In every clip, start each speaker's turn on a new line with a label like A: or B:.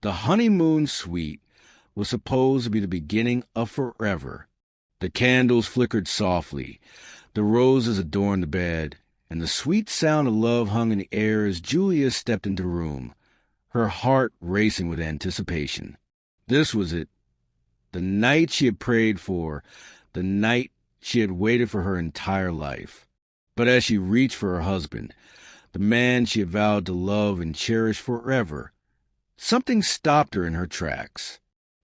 A: The honeymoon suite was supposed to be the beginning of forever. The candles flickered softly, the roses adorned the bed, and the sweet sound of love hung in the air as Julia stepped into the room, her heart racing with anticipation. This was it, the night she had prayed for, the night she had waited for her entire life. But as she reached for her husband, the man she had vowed to love and cherish forever, something stopped her in her tracks.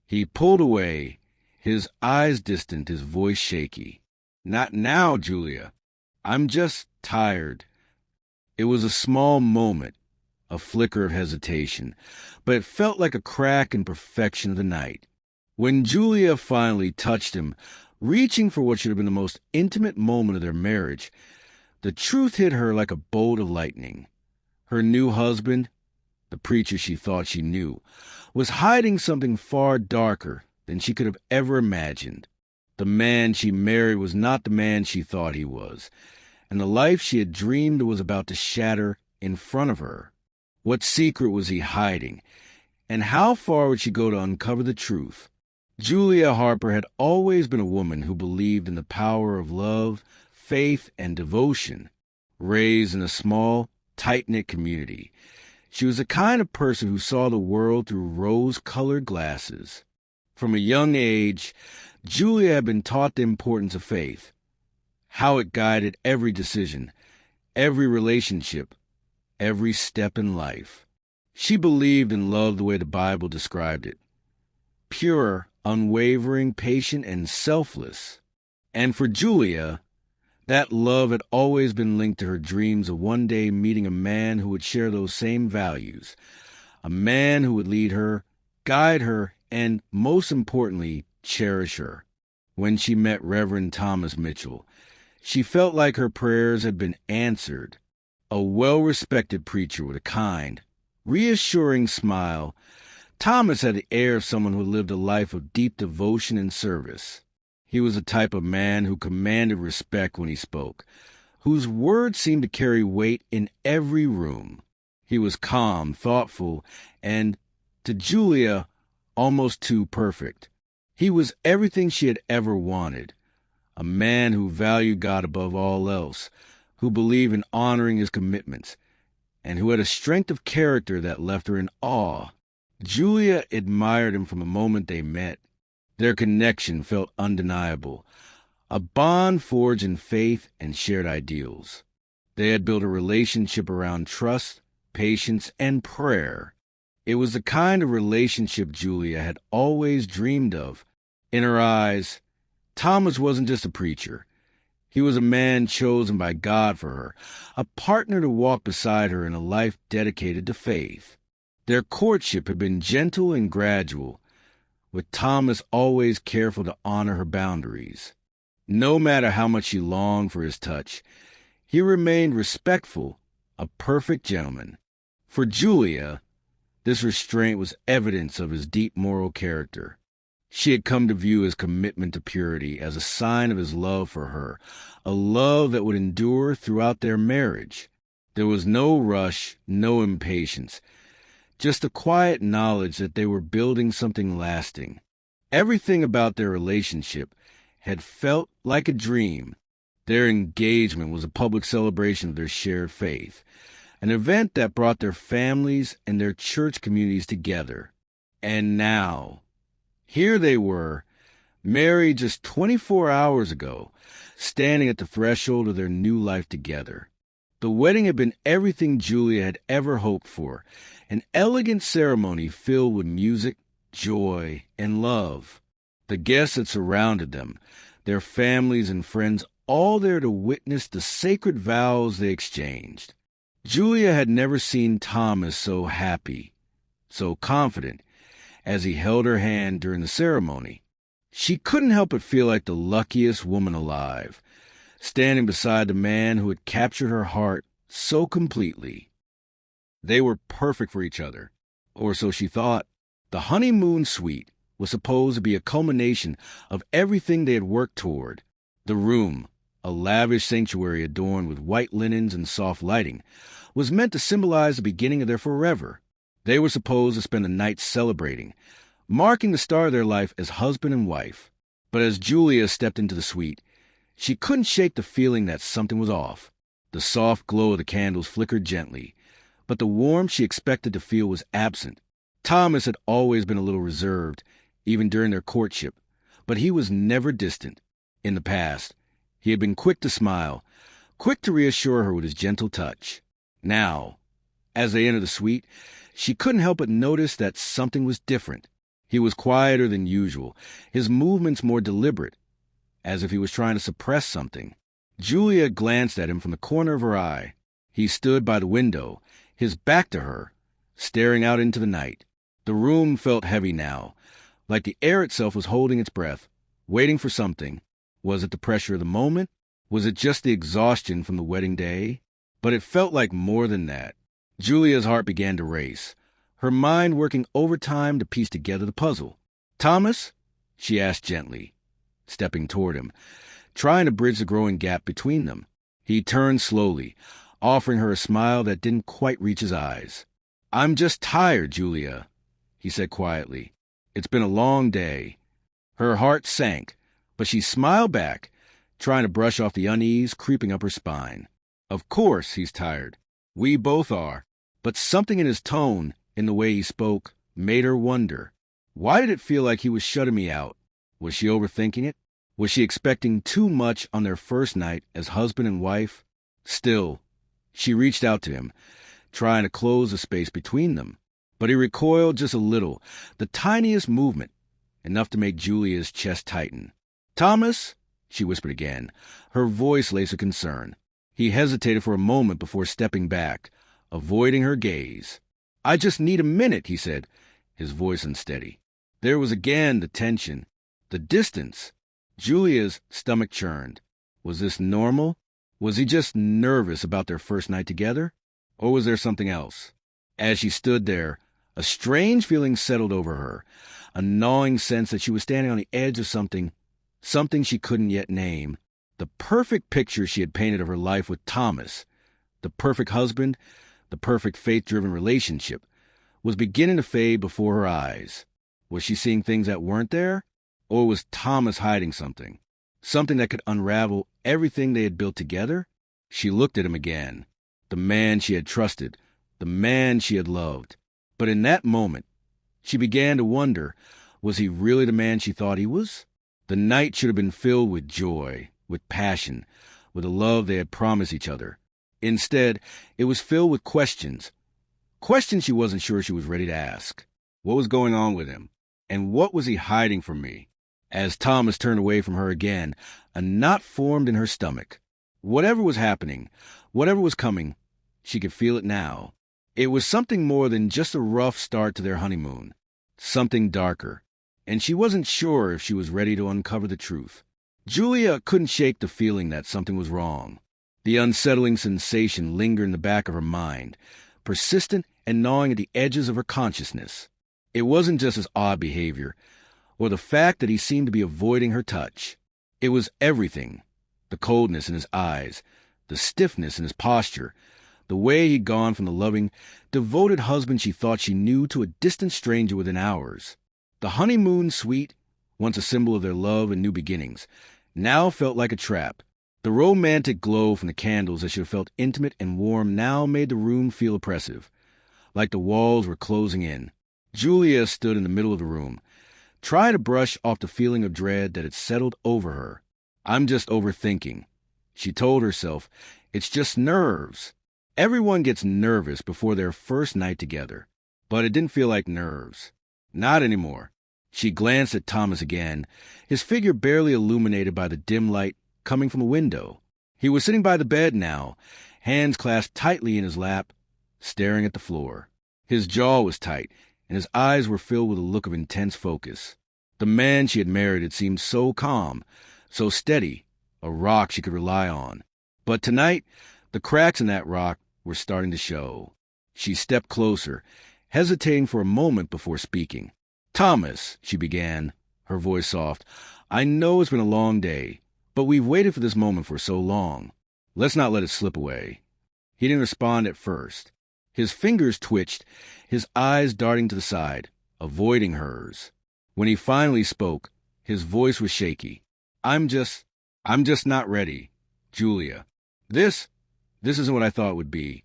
A: He pulled away, his eyes distant, his voice shaky. "Not now, Julia. I'm just tired." It was a small moment, a flicker of hesitation, but it felt like a crack in perfection of the night. When Julia finally touched him, reaching for what should have been the most intimate moment of their marriage, the truth hit her like a bolt of lightning. Her new husband, the preacher she thought she knew, was hiding something far darker than she could have ever imagined. The man she married was not the man she thought he was, and the life she had dreamed was about to shatter in front of her. What secret was he hiding, and how far would she go to uncover the truth? Julia Harper had always been a woman who believed in the power of love, faith, and devotion. Raised in a small, tight-knit community, she was the kind of person who saw the world through rose-colored glasses. From a young age, Julia had been taught the importance of faith, how it guided every decision, every relationship, every step in life. She believed in love the way the Bible described it: pure, unwavering, patient, and selfless. And for Julia, that love had always been linked to her dreams of one day meeting a man who would share those same values, a man who would lead her, guide her, and, most importantly, cherish her. When she met Reverend Thomas Mitchell, she felt like her prayers had been answered. A well-respected preacher with a kind, reassuring smile, Thomas had the air of someone who lived a life of deep devotion and service. He was the type of man who commanded respect when he spoke, whose words seemed to carry weight in every room. He was calm, thoughtful, and, to Julia, almost too perfect. He was everything she had ever wanted, a man who valued God above all else, who believed in honoring his commitments, and who had a strength of character that left her in awe. Julia admired him from the moment they met. Their connection felt undeniable, a bond forged in faith and shared ideals. They had built a relationship around trust, patience, and prayer. It was the kind of relationship Julia had always dreamed of. In her eyes, Thomas wasn't just a preacher. He was a man chosen by God for her, a partner to walk beside her in a life dedicated to faith. Their courtship had been gentle and gradual, with Thomas always careful to honor her boundaries. No matter how much she longed for his touch, he remained respectful, a perfect gentleman. For Julia, this restraint was evidence of his deep moral character. She had come to view his commitment to purity as a sign of his love for her, a love that would endure throughout their marriage. There was no rush, no impatience, just a quiet knowledge that they were building something lasting. Everything about their relationship had felt like a dream. Their engagement was a public celebration of their shared faith, an event that brought their families and their church communities together. And now, here they were, married just 24 hours ago, standing at the threshold of their new life together. The wedding had been everything Julia had ever hoped for, an elegant ceremony filled with music, joy, and love. The guests that surrounded them, their families and friends, all there to witness the sacred vows they exchanged. Julia had never seen Thomas so happy, so confident, as he held her hand during the ceremony. She couldn't help but feel like the luckiest woman alive, standing beside the man who had captured her heart so completely. They were perfect for each other, or so she thought. The honeymoon suite was supposed to be a culmination of everything they had worked toward. The room, a lavish sanctuary adorned with white linens and soft lighting, was meant to symbolize the beginning of their forever. They were supposed to spend the night celebrating, marking the start of their life as husband and wife. But as Julia stepped into the suite, she couldn't shake the feeling that something was off. The soft glow of the candles flickered gently, but the warmth she expected to feel was absent. Thomas had always been a little reserved, even during their courtship, but he was never distant. In the past, he had been quick to smile, quick to reassure her with his gentle touch. Now, as they entered the suite, she couldn't help but notice that something was different. He was quieter than usual, his movements more deliberate, as if he was trying to suppress something. Julia glanced at him from the corner of her eye. He stood by the window, his back to her, staring out into the night. The room felt heavy now, like the air itself was holding its breath, waiting for something. Was it the pressure of the moment? Was it just the exhaustion from the wedding day? But it felt like more than that. Julia's heart began to race, her mind working overtime to piece together the puzzle. "Thomas?" she asked gently, stepping toward him, trying to bridge the growing gap between them. He turned slowly, offering her a smile that didn't quite reach his eyes. "I'm just tired, Julia," he said quietly. "It's been a long day." Her heart sank, but she smiled back, trying to brush off the unease creeping up her spine. "Of course he's tired. We both are." But something in his tone, in the way he spoke, made her wonder. Why did it feel like he was shutting me out? Was she overthinking it? Was she expecting too much on their first night as husband and wife? Still, she reached out to him, trying to close the space between them. But he recoiled just a little, the tiniest movement, enough to make Julia's chest tighten. "Thomas?" she whispered again, her voice laced with concern. He hesitated for a moment before stepping back, avoiding her gaze. "I just need a minute," he said, his voice unsteady. There was again the tension, the distance. Julia's stomach churned. Was this normal? Was he just nervous about their first night together? Or was there something else? As she stood there, a strange feeling settled over her, a gnawing sense that she was standing on the edge of something she couldn't yet name. The perfect picture she had painted of her life with Thomas, the perfect husband, the perfect faith-driven relationship, was beginning to fade before her eyes. Was she seeing things that weren't there? Or was Thomas hiding something? Something that could unravel everything they had built together? She looked at him again. The man she had trusted, the man she had loved. But in that moment, she began to wonder, was he really the man she thought he was? The night should have been filled with joy, with passion, with the love they had promised each other. Instead, it was filled with questions. Questions she wasn't sure she was ready to ask. What was going on with him? And what was he hiding from me? As Thomas turned away from her again, a knot formed in her stomach. Whatever was happening, whatever was coming, she could feel it now. It was something more than just a rough start to their honeymoon. Something darker. And she wasn't sure if she was ready to uncover the truth. Julia couldn't shake the feeling that something was wrong. The unsettling sensation lingered in the back of her mind, persistent and gnawing at the edges of her consciousness. It wasn't just his odd behavior, or the fact that he seemed to be avoiding her touch. It was everything. The coldness in his eyes, the stiffness in his posture, the way he'd gone from the loving, devoted husband she thought she knew to a distant stranger within hours. The honeymoon suite, once a symbol of their love and new beginnings, now felt like a trap. The romantic glow from the candles that should have felt intimate and warm now made the room feel oppressive, like the walls were closing in. Julia stood in the middle of the room, trying to brush off the feeling of dread that had settled over her. "I'm just overthinking," she told herself. "It's just nerves." Everyone gets nervous before their first night together, but it didn't feel like nerves. Not anymore. She glanced at Thomas again, his figure barely illuminated by the dim light coming from a window. He was sitting by the bed now, hands clasped tightly in his lap, staring at the floor. His jaw was tight, and his eyes were filled with a look of intense focus. The man she had married had seemed so calm, so steady, a rock she could rely on. But tonight, the cracks in that rock were starting to show. She stepped closer, hesitating for a moment before speaking. "Thomas," she began, her voice soft, "I know it's been a long day, but we've waited for this moment for so long. Let's not let it slip away." He didn't respond at first. His fingers twitched, his eyes darting to the side, avoiding hers. When he finally spoke, his voice was shaky. I'm just not ready, Julia. This isn't what I thought it would be.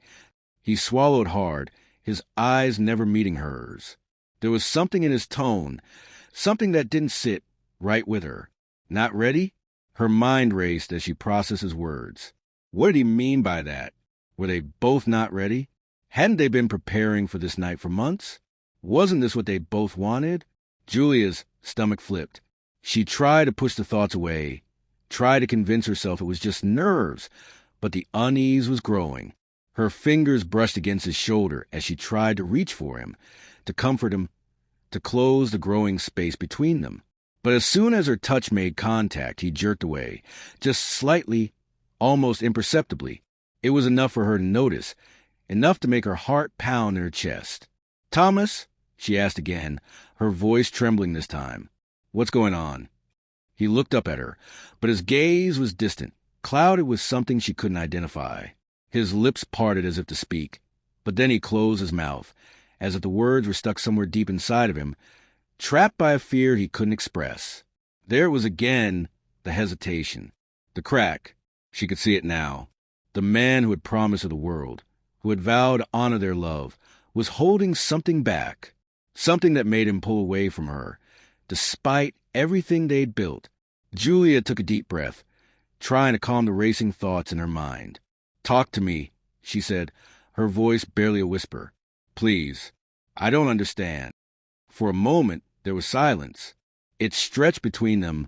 A: He swallowed hard, his eyes never meeting hers. There was something in his tone, something that didn't sit right with her. Not ready? Her mind raced as she processed his words. What did he mean by that? Were they both not ready? Hadn't they been preparing for this night for months? Wasn't this what they both wanted? Julia's stomach flipped. She tried to push the thoughts away, tried to convince herself it was just nerves, but the unease was growing. Her fingers brushed against his shoulder as she tried to reach for him, to comfort him, to close the growing space between them. But as soon as her touch made contact, he jerked away, just slightly, almost imperceptibly. It was enough for her to notice, enough to make her heart pound in her chest. Thomas? She asked again, her voice trembling this time. What's going on? He looked up at her, but his gaze was distant, clouded with something she couldn't identify. His lips parted as if to speak, but then he closed his mouth, as if the words were stuck somewhere deep inside of him, trapped by a fear he couldn't express. There was again the hesitation, the crack. She could see it now. The man who had promised her the world, who had vowed to honor their love, was holding something back, something that made him pull away from her, despite everything they'd built. Julia took a deep breath, trying to calm the racing thoughts in her mind. Talk to me, she said, her voice barely a whisper. Please, I don't understand. For a moment, there was silence. It stretched between them,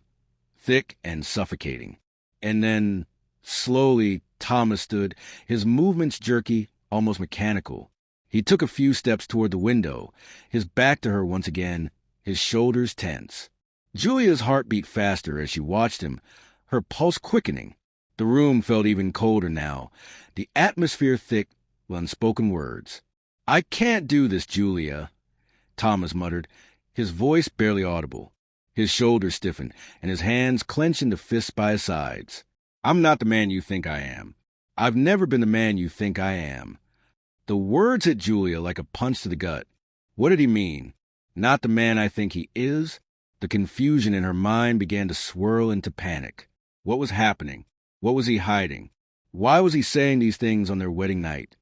A: thick and suffocating. And then, slowly, Thomas stood, his movements jerky, almost mechanical. He took a few steps toward the window, his back to her once again, his shoulders tense. Julia's heart beat faster as she watched him, her pulse quickening. The room felt even colder now, the atmosphere thick with unspoken words. I can't do this, Julia, Thomas muttered, his voice barely audible. His shoulders stiffened, and his hands clenched into fists by his sides. I'm not the man you think I am. I've never been the man you think I am. The words hit Julia like a punch to the gut. What did he mean? Not the man I think he is? The confusion in her mind began to swirl into panic. What was happening? What was he hiding? Why was he saying these things on their wedding night?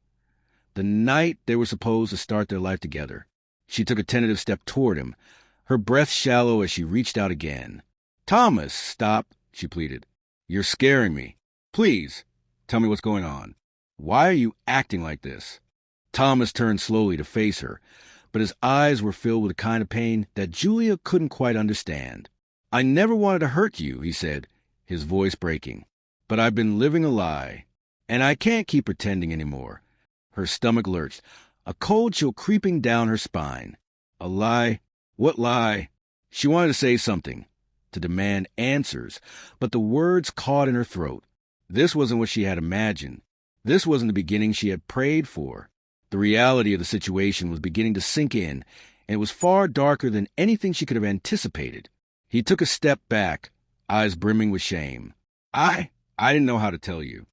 A: The night they were supposed to start their life together. She took a tentative step toward him, her breath shallow as she reached out again. Thomas, stop, she pleaded. You're scaring me. Please, tell me what's going on. Why are you acting like this? Thomas turned slowly to face her, but his eyes were filled with a kind of pain that Julia couldn't quite understand. I never wanted to hurt you, he said, his voice breaking. But I've been living a lie, and I can't keep pretending anymore. Her stomach lurched, a cold chill creeping down her spine. A lie? What lie? She wanted to say something, to demand answers, but the words caught in her throat. This wasn't what she had imagined. This wasn't the beginning she had prayed for. The reality of the situation was beginning to sink in, and it was far darker than anything she could have anticipated. He took a step back, eyes brimming with shame. I didn't know how to tell you.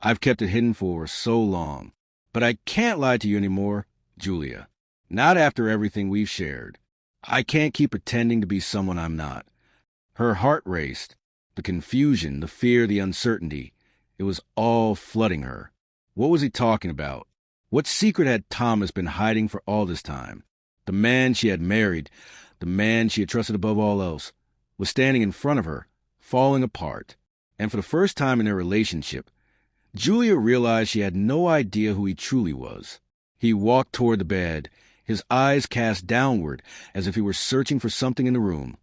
A: I've kept it hidden for so long. But I can't lie to you anymore, Julia. Not after everything we've shared. I can't keep pretending to be someone I'm not. Her heart raced. The confusion, the fear, the uncertainty. It was all flooding her. What was he talking about? What secret had Thomas been hiding for all this time? The man she had married, the man she had trusted above all else, was standing in front of her, falling apart. And for the first time in their relationship, Julia realized she had no idea who he truly was. He walked toward the bed, his eyes cast downward as if he were searching for something in the room,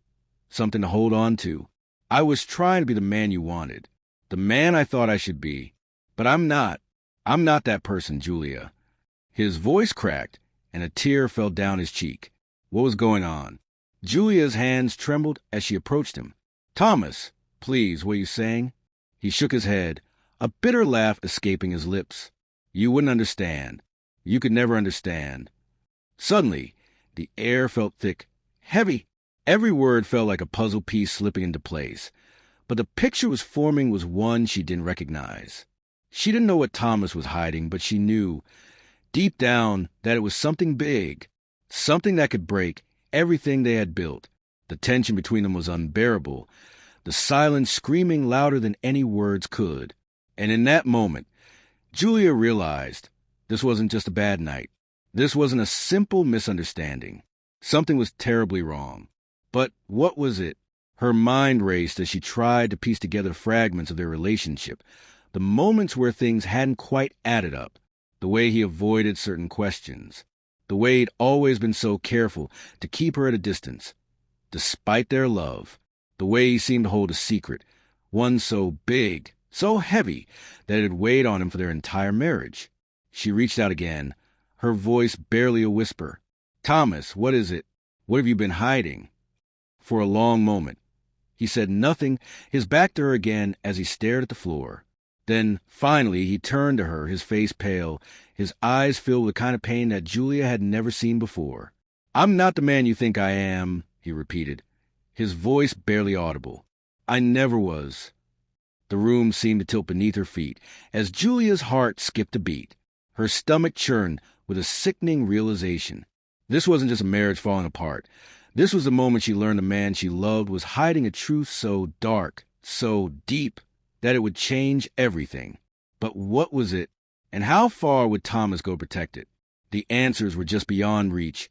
A: something to hold on to. I was trying to be the man you wanted, the man I thought I should be, but I'm not. I'm not that person, Julia. His voice cracked, and a tear fell down his cheek. What was going on? Julia's hands trembled as she approached him. Thomas, please, what are you saying? He shook his head, a bitter laugh escaping his lips. You wouldn't understand. You could never understand. Suddenly, the air felt thick, heavy. Every word felt like a puzzle piece slipping into place. But the picture was forming was one she didn't recognize. She didn't know what Thomas was hiding, but she knew, deep down, that it was something big, something that could break everything they had built. The tension between them was unbearable, the silence screaming louder than any words could. And in that moment, Julia realized this wasn't just a bad night. This wasn't a simple misunderstanding. Something was terribly wrong. But what was it? Her mind raced as she tried to piece together fragments of their relationship, the moments where things hadn't quite added up, the way he avoided certain questions, the way he'd always been so careful to keep her at a distance, despite their love, the way he seemed to hold a secret, one so big, so heavy, that it had weighed on him for their entire marriage. She reached out again, her voice barely a whisper. "Thomas, what is it? What have you been hiding?" For a long moment, he said nothing, his back to her again as he stared at the floor. Then, finally, he turned to her, his face pale, his eyes filled with the kind of pain that Julia had never seen before. "I'm not the man you think I am," he repeated, his voice barely audible. "I never was." The room seemed to tilt beneath her feet as Julia's heart skipped a beat. Her stomach churned with a sickening realization. This wasn't just a marriage falling apart. This was the moment she learned the man she loved was hiding a truth so dark, so deep, that it would change everything. But what was it, and how far would Thomas go to protect it? The answers were just beyond reach,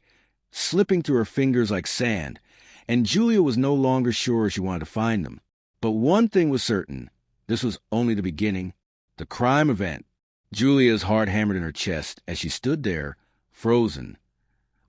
A: slipping through her fingers like sand, and Julia was no longer sure she wanted to find them. But one thing was certain. This was only the beginning, the crime event. Julia's heart hammered in her chest as she stood there, frozen,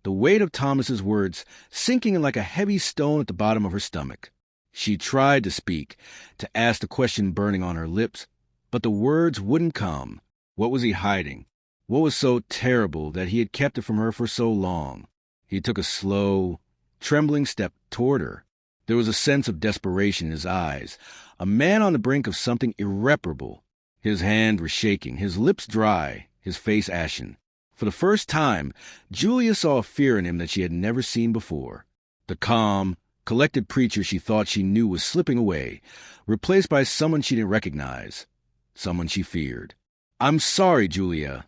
A: the weight of Thomas's words sinking in like a heavy stone at the bottom of her stomach. She tried to speak, to ask the question burning on her lips, but the words wouldn't come. What was he hiding? What was so terrible that he had kept it from her for so long? He took a slow, trembling step toward her. There was a sense of desperation in his eyes, a man on the brink of something irreparable. His hand was shaking, his lips dry, his face ashen. For the first time, Julia saw a fear in him that she had never seen before. The calm, collected preacher she thought she knew was slipping away, replaced by someone she didn't recognize, someone she feared. "I'm sorry, Julia,"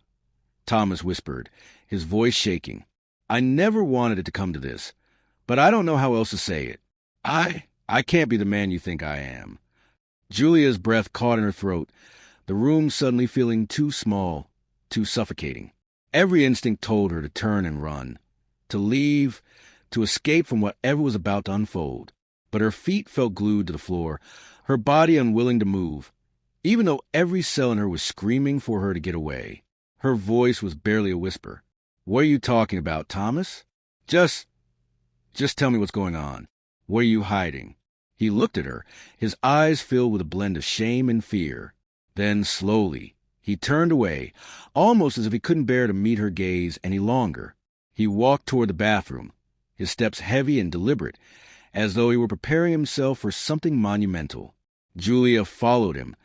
A: Thomas whispered, his voice shaking. "I never wanted it to come to this, but I don't know how else to say it. I can't be the man you think I am." Julia's breath caught in her throat, the room suddenly feeling too small, too suffocating. Every instinct told her to turn and run, to leave, to escape from whatever was about to unfold. But her feet felt glued to the floor, her body unwilling to move, even though every cell in her was screaming for her to get away. Her voice was barely a whisper. "What are you talking about, Thomas? Just tell me what's going on. What are you hiding?" He looked at her, his eyes filled with a blend of shame and fear. Then, slowly, he turned away, almost as if he couldn't bear to meet her gaze any longer. He walked toward the bathroom, his steps heavy and deliberate, as though he were preparing himself for something monumental. Julia followed him,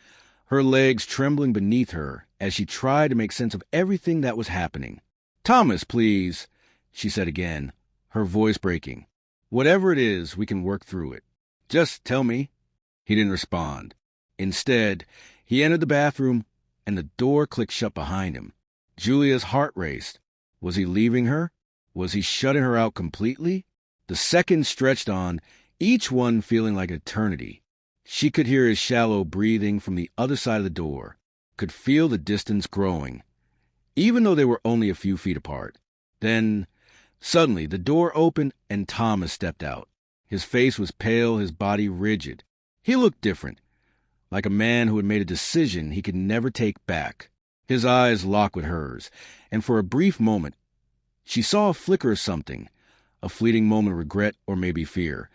A: her legs trembling beneath her as she tried to make sense of everything that was happening. "Thomas, please," she said again, her voice breaking. "Whatever it is, we can work through it. Just tell me." He didn't respond. Instead, he entered the bathroom, and the door clicked shut behind him. Julia's heart raced. Was he leaving her? Was he shutting her out completely? The seconds stretched on, each one feeling like eternity. She could hear his shallow breathing from the other side of the door, could feel the distance growing, even though they were only a few feet apart. Then, suddenly, the door opened and Thomas stepped out. His face was pale, his body rigid. He looked different, like a man who had made a decision he could never take back. His eyes locked with hers, and for a brief moment, she saw a flicker of something, a fleeting moment of regret or maybe fear,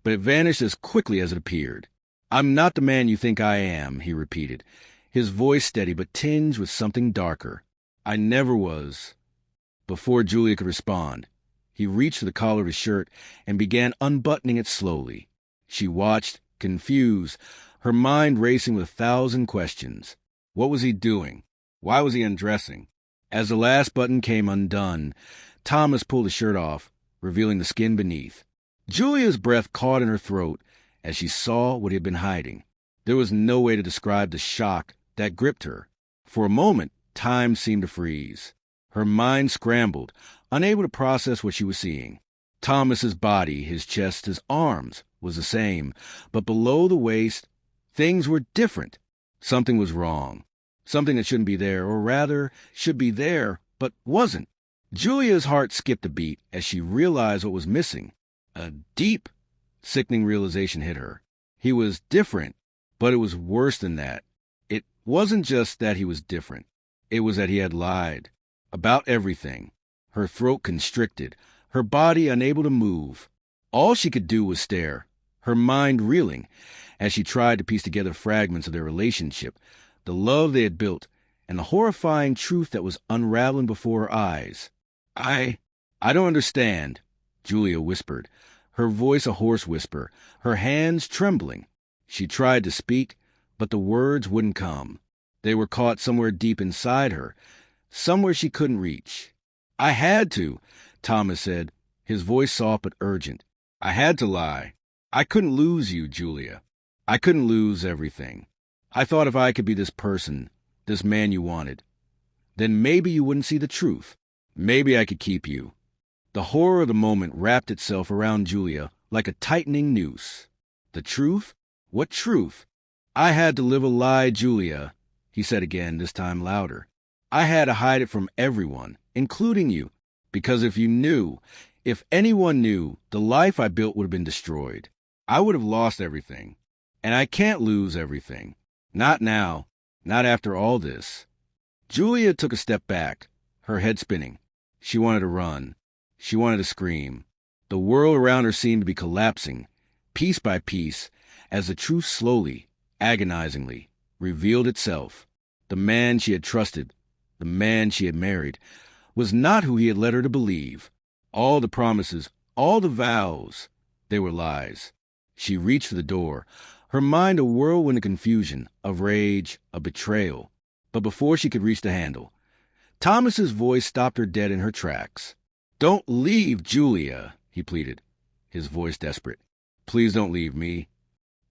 A: but it vanished as quickly as it appeared. "I'm not the man you think I am," he repeated, his voice steady but tinged with something darker. "I never was." Before Julia could respond, he reached for the collar of his shirt and began unbuttoning it slowly. She watched, confused, her mind racing with 1,000 questions. What was he doing? Why was he undressing? As the last button came undone, Thomas pulled the shirt off, revealing the skin beneath. Julia's breath caught in her throat as she saw what he had been hiding. There was no way to describe the shock that gripped her. For a moment, time seemed to freeze. Her mind scrambled, unable to process what she was seeing. Thomas's body, his chest, his arms, was the same, but below the waist, things were different. Something was wrong. Something that shouldn't be there, or rather, should be there, but wasn't. Julia's heart skipped a beat as she realized what was missing. A deep, sickening realization hit her. He was different, but it was worse than that. It wasn't just that he was different. It was that he had lied. About everything. Her throat constricted, her body unable to move. All she could do was stare, her mind reeling, as she tried to piece together fragments of their relationship, the love they had built, and the horrifying truth that was unraveling before her eyes. I don't understand, Julia whispered, her voice a hoarse whisper, her hands trembling. She tried to speak, but the words wouldn't come. They were caught somewhere deep inside her, somewhere she couldn't reach. I had to, Thomas said, his voice soft but urgent. I had to lie. I couldn't lose you, Julia. I couldn't lose everything. I thought if I could be this person, this man you wanted, then maybe you wouldn't see the truth. Maybe I could keep you. The horror of the moment wrapped itself around Julia like a tightening noose. The truth? What truth? I had to live a lie, Julia, he said again, this time louder. I had to hide it from everyone, including you, because if you knew, if anyone knew, the life I built would have been destroyed. I would have lost everything. And I can't lose everything. Not now. Not after all this. Julia took a step back, her head spinning. She wanted to run. She wanted to scream. The world around her seemed to be collapsing, piece by piece, as the truth slowly, agonizingly, revealed itself. The man she had trusted, the man she had married, was not who he had led her to believe. All the promises, all the vows, they were lies. She reached for the door, her mind a whirlwind of confusion, of rage, of betrayal. But before she could reach the handle, Thomas's voice stopped her dead in her tracks. Don't leave, Julia, he pleaded, his voice desperate. Please don't leave me.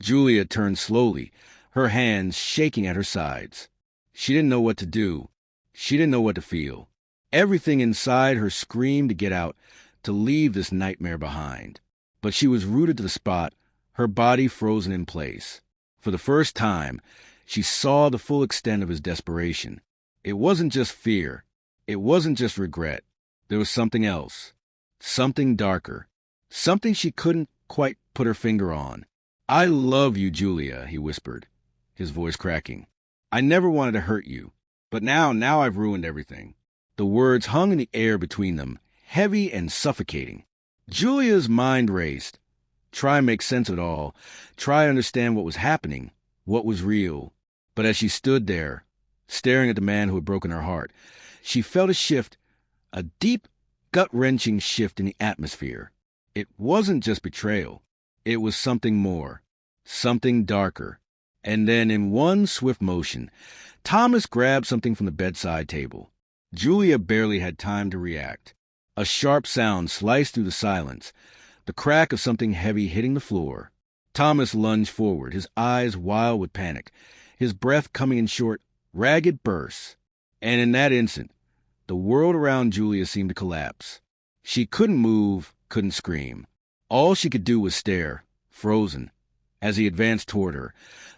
A: Julia turned slowly, her hands shaking at her sides. She didn't know what to do. She didn't know what to feel. Everything inside her screamed to get out, to leave this nightmare behind. But she was rooted to the spot, her body frozen in place. For the first time, she saw the full extent of his desperation. It wasn't just fear. It wasn't just regret. There was something else. Something darker. Something she couldn't quite put her finger on. I love you, Julia, he whispered, his voice cracking. I never wanted to hurt you. But now I've ruined everything. The words hung in the air between them, heavy and suffocating. Julia's mind raced. Try and make sense of it all. Try and understand what was happening, what was real. But as she stood there, staring at the man who had broken her heart, she felt a shift, a deep, gut-wrenching shift in the atmosphere. It wasn't just betrayal. It was something more, something darker. And then in one swift motion, Thomas grabbed something from the bedside table. Julia barely had time to react. A sharp sound sliced through the silence, the crack of something heavy hitting the floor. Thomas lunged forward, his eyes wild with panic, his breath coming in short, ragged bursts. And in that instant, the world around Julia seemed to collapse. She couldn't move, couldn't scream. All she could do was stare, frozen, as he advanced toward her,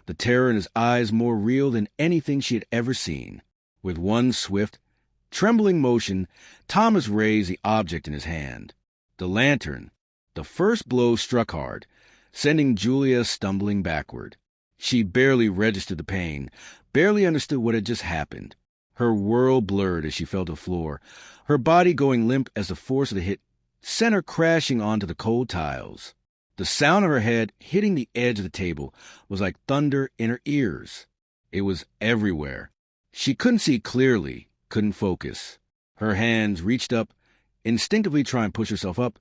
A: the terror in his eyes more real than anything she had ever seen. With one swift, trembling motion, Thomas raised the object in his hand. The lantern. The first blow struck hard, sending Julia stumbling backward. She barely registered the pain, barely understood what had just happened. Her world blurred as she fell to the floor, her body going limp as the force of the hit sent her crashing onto the cold tiles. The sound of her head hitting the edge of the table was like thunder in her ears. It was everywhere. She couldn't see clearly, couldn't focus. Her hands reached up, instinctively trying to push herself up,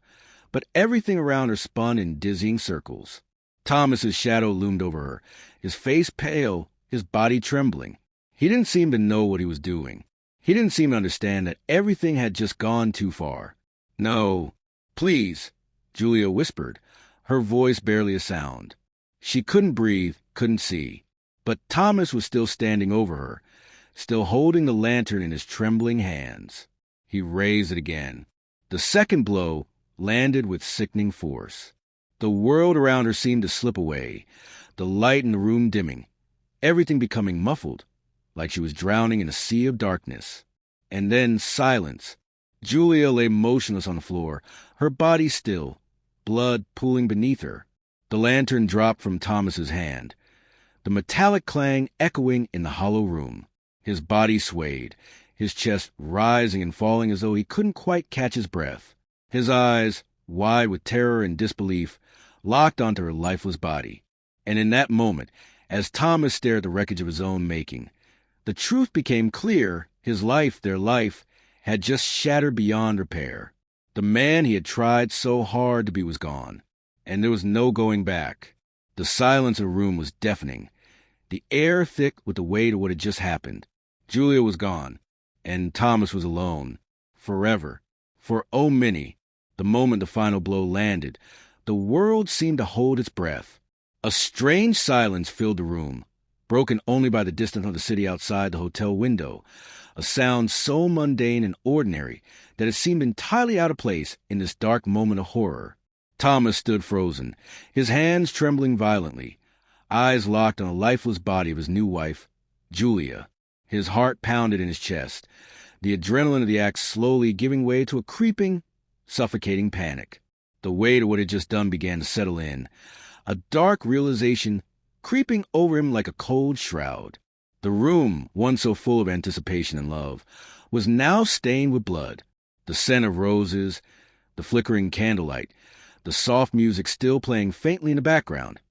A: but everything around her spun in dizzying circles. Thomas's shadow loomed over her, his face pale, his body trembling. He didn't seem to know what he was doing. He didn't seem to understand that everything had just gone too far. No, please, Julia whispered, her voice barely a sound. She couldn't breathe, couldn't see. But Thomas was still standing over her, still holding the lantern in his trembling hands. He raised it again. The second blow landed with sickening force. The world around her seemed to slip away, the light in the room dimming, everything becoming muffled, like she was drowning in a sea of darkness. And then silence. Julia lay motionless on the floor, her body still, blood pooling beneath her. The lantern dropped from Thomas's hand, the metallic clang echoing in the hollow room. His body swayed, his chest rising and falling as though he couldn't quite catch his breath. His eyes, wide with terror and disbelief, locked onto her lifeless body. And in that moment, as Thomas stared at the wreckage of his own making, the truth became clear. His life, their life, had just shattered beyond repair. The man he had tried so hard to be was gone, and there was no going back. The silence of the room was deafening, the air thick with the weight of what had just happened. Julia was gone, and Thomas was alone, forever. For oh many, the moment the final blow landed, the world seemed to hold its breath. A strange silence filled the room, broken only by the distance of the city outside the hotel window, a sound so mundane and ordinary that it seemed entirely out of place in this dark moment of horror. Thomas stood frozen, his hands trembling violently, eyes locked on the lifeless body of his new wife, Julia. His heart pounded in his chest, the adrenaline of the act slowly giving way to a creeping, suffocating panic. The weight of what had just done began to settle in, a dark realization creeping over him like a cold shroud. The room, once so full of anticipation and love, was now stained with blood. The scent of roses, the flickering candlelight, the soft music still playing faintly in the background.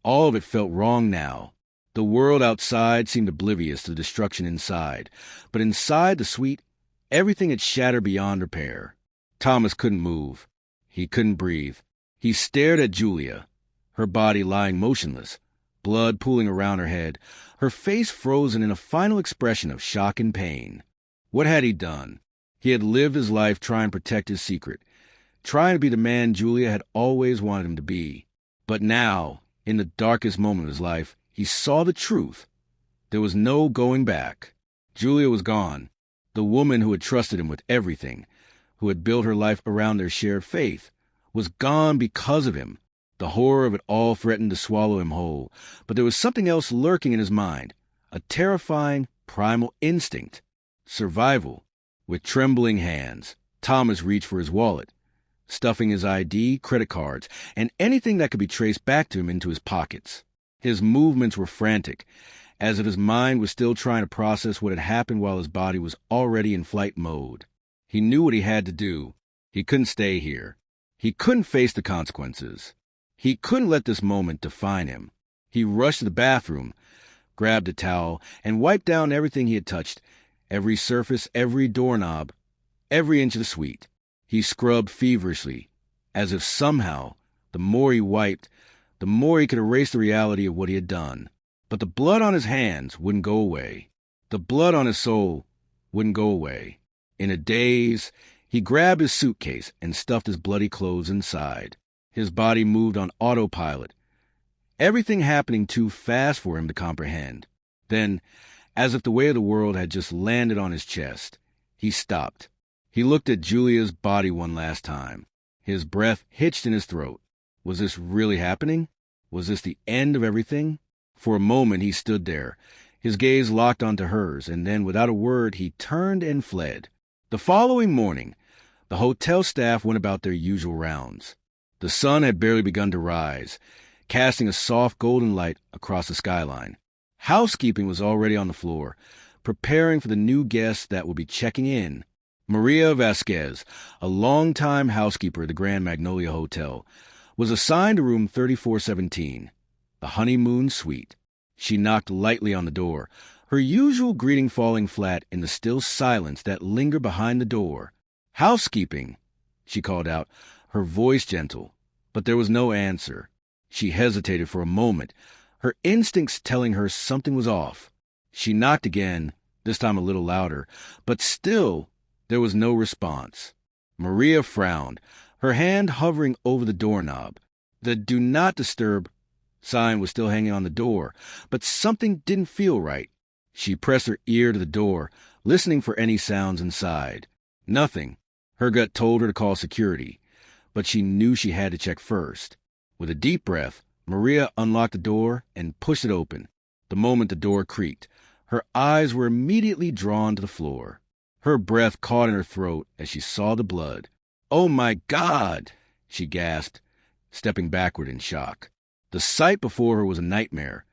A: All of it felt wrong now. The world outside seemed oblivious to the destruction inside, but inside the suite, everything had shattered beyond repair. Thomas couldn't move. He couldn't breathe. He stared at Julia, her body lying motionless, blood pooling around her head, her face frozen in a final expression of shock and pain. What had he done? He had lived his life trying to protect his secret, trying to be the man Julia had always wanted him to be. But now, in the darkest moment of his life, he saw the truth. There was no going back. Julia was gone. The woman who had trusted him with everything, who had built her life around their shared faith, was gone because of him. The horror of it all threatened to swallow him whole, but there was something else lurking in his mind, a terrifying, primal instinct. Survival. With trembling hands, Thomas reached for his wallet, stuffing his ID, credit cards, and anything that could be traced back to him into his pockets. His movements were frantic, as if his mind was still trying to process what had happened while his body was already in flight mode. He knew what he had to do. He couldn't stay here. He couldn't face the consequences. He couldn't let this moment define him. He rushed to the bathroom, grabbed a towel, and wiped down everything he had touched, every surface, every doorknob, every inch of the suite. He scrubbed feverishly, as if somehow, the more he wiped, the more he could erase the reality of what he had done. But the blood on his hands wouldn't go away. The blood on his soul wouldn't go away. In a daze, he grabbed his suitcase and stuffed his bloody clothes inside. His body moved on autopilot, everything happening too fast for him to comprehend. Then, as if the weight of the world had just landed on his chest, he stopped. He looked at Julia's body one last time, his breath hitched in his throat. Was this really happening? Was this the end of everything? For a moment he stood there, his gaze locked onto hers, and then without a word he turned and fled. The following morning, the hotel staff went about their usual rounds. The sun had barely begun to rise, casting a soft golden light across the skyline. Housekeeping was already on the floor, preparing for the new guests that would be checking in. Maria Vasquez, a longtime housekeeper at the Grand Magnolia Hotel, was assigned to room 3417, the Honeymoon suite. She knocked lightly on the door, her usual greeting falling flat in the still silence that lingered behind the door. "Housekeeping," she called out, her voice gentle, but there was no answer. She hesitated for a moment, her instincts telling her something was off. She knocked again, this time a little louder, but still there was no response. Maria frowned, her hand hovering over the doorknob. The "Do Not Disturb" sign was still hanging on the door, but something didn't feel right. She pressed her ear to the door, listening for any sounds inside. Nothing. Her gut told her to call security, but she knew she had to check first. With a deep breath, Maria unlocked the door and pushed it open. The moment the door creaked, her eyes were immediately drawn to the floor. Her breath caught in her throat as she saw the blood. "Oh my God!" she gasped, stepping backward in shock. The sight before her was a nightmare.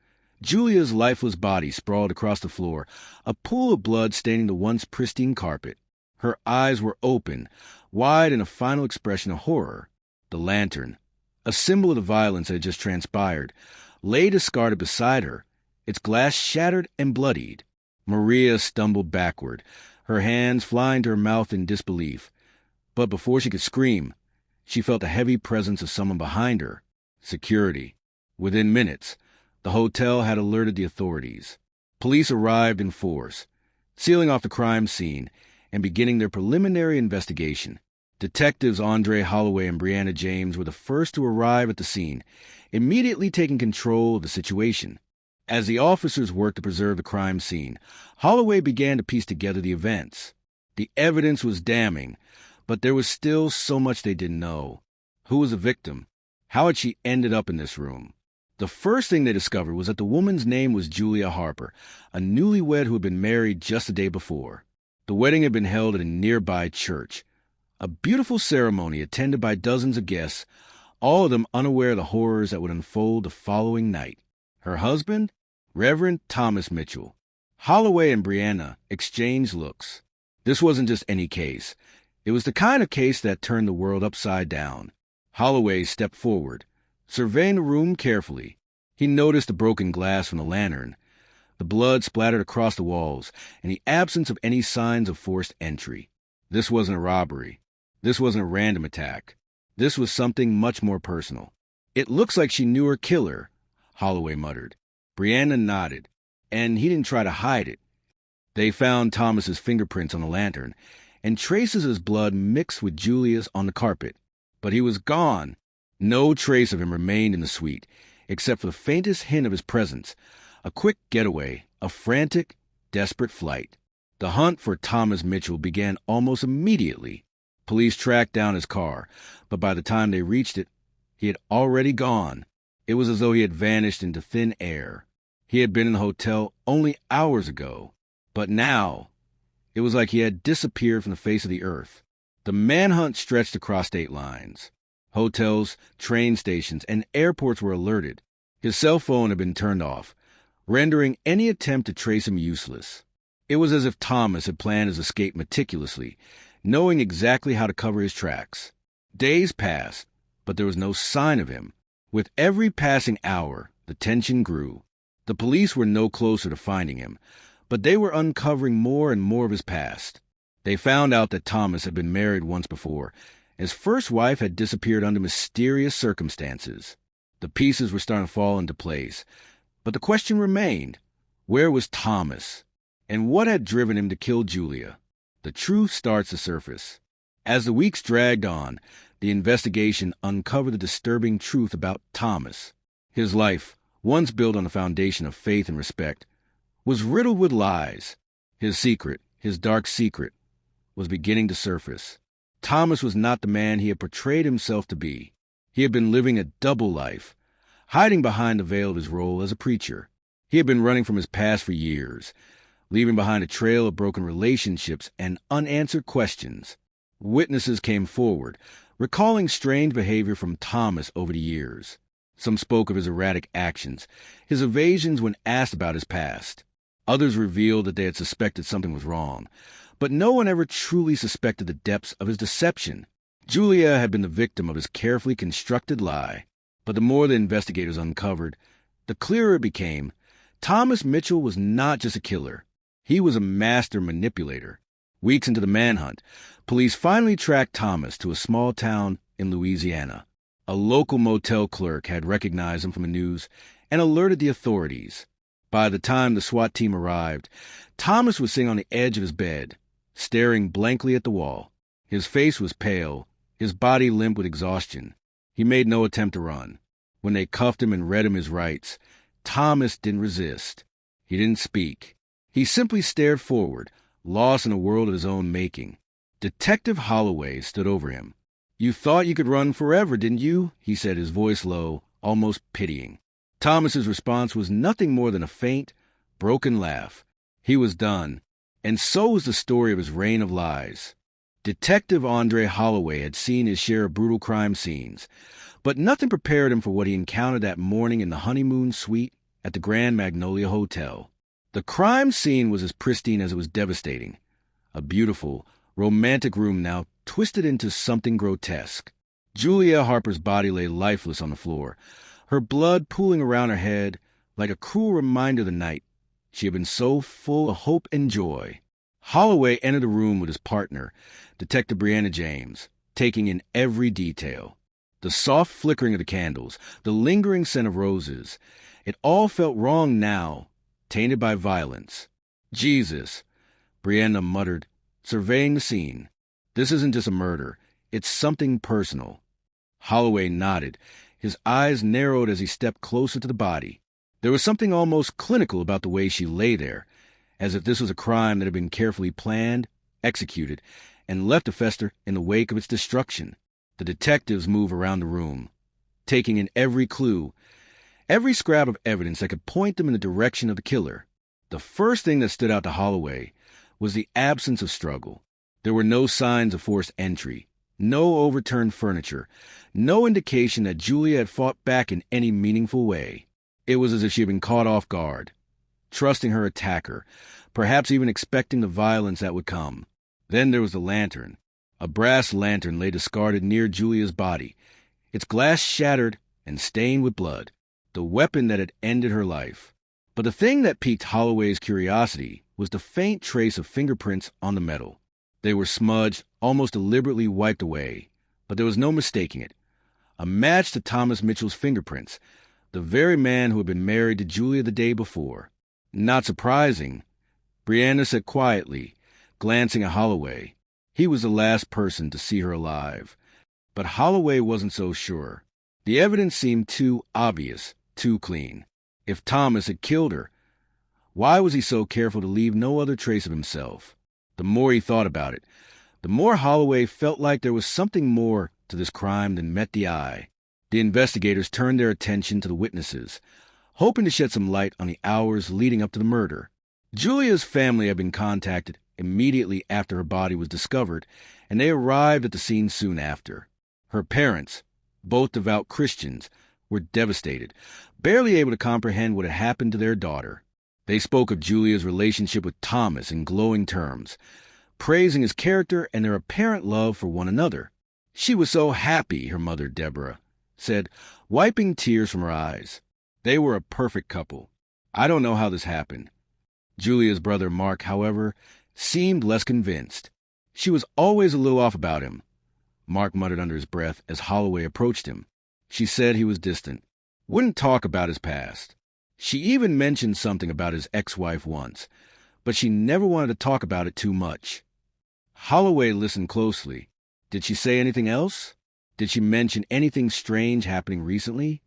A: Julia's lifeless body sprawled across the floor, a pool of blood staining the once pristine carpet. Her eyes were open, wide in a final expression of horror. The lantern, a symbol of the violence that had just transpired, lay discarded beside her, its glass shattered and bloodied. Maria stumbled backward, her hands flying to her mouth in disbelief. But before she could scream, she felt the heavy presence of someone behind her. Security. Within minutes, the hotel had alerted the authorities. Police arrived in force, sealing off the crime scene and beginning their preliminary investigation. Detectives Andre Holloway and Brianna James were the first to arrive at the scene, immediately taking control of the situation. As the officers worked to preserve the crime scene, Holloway began to piece together the events. The evidence was damning, but there was still so much they didn't know. Who was the victim? How had she ended up in this room? The first thing they discovered was that the woman's name was Julia Harper, a newlywed who had been married just the day before. The wedding had been held at a nearby church. A beautiful ceremony attended by dozens of guests, all of them unaware of the horrors that would unfold the following night. Her husband? Reverend Thomas Mitchell. Holloway and Brianna exchanged looks. This wasn't just any case. It was the kind of case that turned the world upside down. Holloway stepped forward, surveying the room carefully. He noticed the broken glass from the lantern, the blood splattered across the walls, and the absence of any signs of forced entry. This wasn't a robbery. This wasn't a random attack. This was something much more personal. "It looks like she knew her killer," Holloway muttered. Brianna nodded, and he didn't try to hide it. They found Thomas's fingerprints on the lantern, and traces of his blood mixed with Julia's on the carpet. But he was gone. No trace of him remained in the suite, except for the faintest hint of his presence. A quick getaway, a frantic, desperate flight. The hunt for Thomas Mitchell began almost immediately. Police tracked down his car, but by the time they reached it, he had already gone. It was as though he had vanished into thin air. He had been in the hotel only hours ago, but now it was like he had disappeared from the face of the earth. The manhunt stretched across state lines. Hotels, train stations, and airports were alerted. His cell phone had been turned off, rendering any attempt to trace him useless. It was as if Thomas had planned his escape meticulously, knowing exactly how to cover his tracks. Days passed, but there was no sign of him. With every passing hour, the tension grew. The police were no closer to finding him, but they were uncovering more and more of his past. They found out that Thomas had been married once before. His first wife had disappeared under mysterious circumstances. The pieces were starting to fall into place, but the question remained, where was Thomas? And what had driven him to kill Julia? The truth starts to surface. As the weeks dragged on, the investigation uncovered the disturbing truth about Thomas. His life, once built on a foundation of faith and respect, was riddled with lies. His secret, his dark secret, was beginning to surface. Thomas was not the man he had portrayed himself to be. He had been living a double life, hiding behind the veil of his role as a preacher. He had been running from his past for years, leaving behind a trail of broken relationships and unanswered questions. Witnesses came forward, recalling strange behavior from Thomas over the years. Some spoke of his erratic actions, his evasions when asked about his past. Others revealed that they had suspected something was wrong, but no one ever truly suspected the depths of his deception. Julia had been the victim of his carefully constructed lie. But the more the investigators uncovered, the clearer it became. Thomas Mitchell was not just a killer. He was a master manipulator. Weeks into the manhunt, police finally tracked Thomas to a small town in Louisiana. A local motel clerk had recognized him from the news and alerted the authorities. By the time the SWAT team arrived, Thomas was sitting on the edge of his bed, staring blankly at the wall. His face was pale, his body limp with exhaustion. He made no attempt to run. When they cuffed him and read him his rights, Thomas didn't resist. He didn't speak. He simply stared forward, lost in a world of his own making. Detective Holloway stood over him. "You thought you could run forever, didn't you?" he said, his voice low, almost pitying. Thomas's response was nothing more than a faint, broken laugh. He was done, and so was the story of his reign of lies. Detective Andre Holloway had seen his share of brutal crime scenes, but nothing prepared him for what he encountered that morning in the Honeymoon suite at the Grand Magnolia Hotel. The crime scene was as pristine as it was devastating. A beautiful, romantic room now twisted into something grotesque. Julia Harper's body lay lifeless on the floor, her blood pooling around her head like a cruel reminder of the night she had been so full of hope and joy. Holloway entered the room with his partner, Detective Brianna James, taking in every detail. The soft flickering of the candles, the lingering scent of roses. It all felt wrong now, tainted by violence. "Jesus," Brianna muttered, surveying the scene. "This isn't just a murder. It's something personal." Holloway nodded, his eyes narrowed as he stepped closer to the body. There was something almost clinical about the way she lay there, as if this was a crime that had been carefully planned, executed, and left to fester in the wake of its destruction. The detectives moved around the room, taking in every clue, every scrap of evidence that could point them in the direction of the killer. The first thing that stood out to Holloway was the absence of struggle. There were no signs of forced entry, no overturned furniture, no indication that Julia had fought back in any meaningful way. It was as if she had been caught off guard, trusting her attacker, perhaps even expecting the violence that would come. Then there was the lantern. A brass lantern lay discarded near Julia's body, its glass shattered and stained with blood, the weapon that had ended her life. But the thing that piqued Holloway's curiosity was the faint trace of fingerprints on the metal. They were smudged, almost deliberately wiped away, but there was no mistaking it. A match to Thomas Mitchell's fingerprints, the very man who had been married to Julia the day before. "Not surprising," Brianna said quietly, glancing at Holloway. He was the last person to see her alive. But Holloway wasn't so sure. The evidence seemed too obvious, too clean. If Thomas had killed her, why was he so careful to leave no other trace of himself? The more he thought about it, the more Holloway felt like there was something more to this crime than met the eye. The investigators turned their attention to the witnesses, hoping to shed some light on the hours leading up to the murder. Julia's family had been contacted immediately after her body was discovered, and they arrived at the scene soon after. Her parents, both devout Christians, were devastated, barely able to comprehend what had happened to their daughter. They spoke of Julia's relationship with Thomas in glowing terms, praising his character and their apparent love for one another. "She was so happy," her mother, Deborah, said, wiping tears from her eyes. "They were a perfect couple. I don't know how this happened." Julia's brother, Mark, however, seemed less convinced. "She was always a little off about him," Mark muttered under his breath as Holloway approached him. She said he was distant, wouldn't talk about his past. She even mentioned something about his ex-wife once, but she never wanted to talk about it too much. Holloway listened closely. Did she say anything else? Did she mention anything strange happening recently?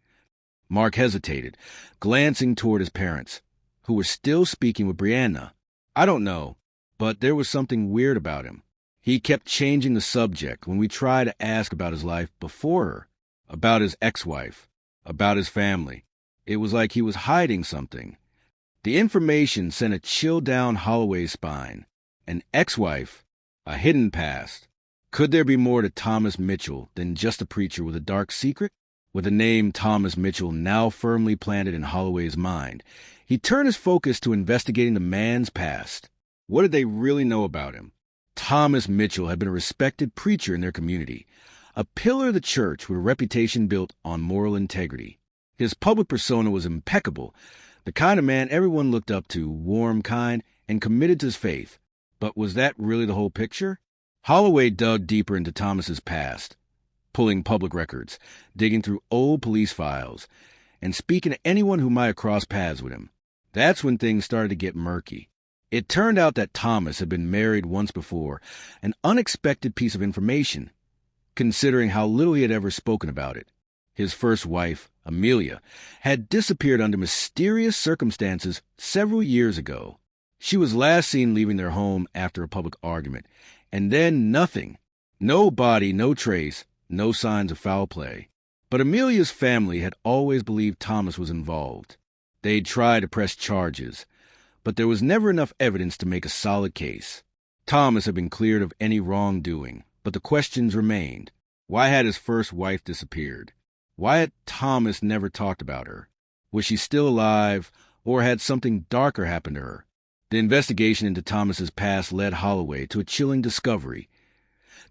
A: Mark hesitated, glancing toward his parents, who were still speaking with Brianna. "I don't know, but there was something weird about him. He kept changing the subject when we tried to ask about his life before her, about his ex-wife, about his family. It was like he was hiding something." The information sent a chill down Holloway's spine. An ex-wife, a hidden past. Could there be more to Thomas Mitchell than just a preacher with a dark secret? With the name Thomas Mitchell now firmly planted in Holloway's mind, he turned his focus to investigating the man's past. What did they really know about him? Thomas Mitchell had been a respected preacher in their community, a pillar of the church with a reputation built on moral integrity. His public persona was impeccable, the kind of man everyone looked up to, warm, kind, and committed to his faith. But was that really the whole picture? Holloway dug deeper into Thomas's past, pulling public records, digging through old police files, and speaking to anyone who might have crossed paths with him. That's when things started to get murky. It turned out that Thomas had been married once before, an unexpected piece of information, considering how little he had ever spoken about it. His first wife, Amelia, had disappeared under mysterious circumstances several years ago. She was last seen leaving their home after a public argument, And then nothing. No body, no trace, no signs of foul play. But Amelia's family had always believed Thomas was involved. They'd tried to press charges, but there was never enough evidence to make a solid case. Thomas had been cleared of any wrongdoing, but the questions remained. Why had his first wife disappeared? Why had Thomas never talked about her? Was she still alive, or had something darker happened to her? The investigation into Thomas's past led Holloway to a chilling discovery.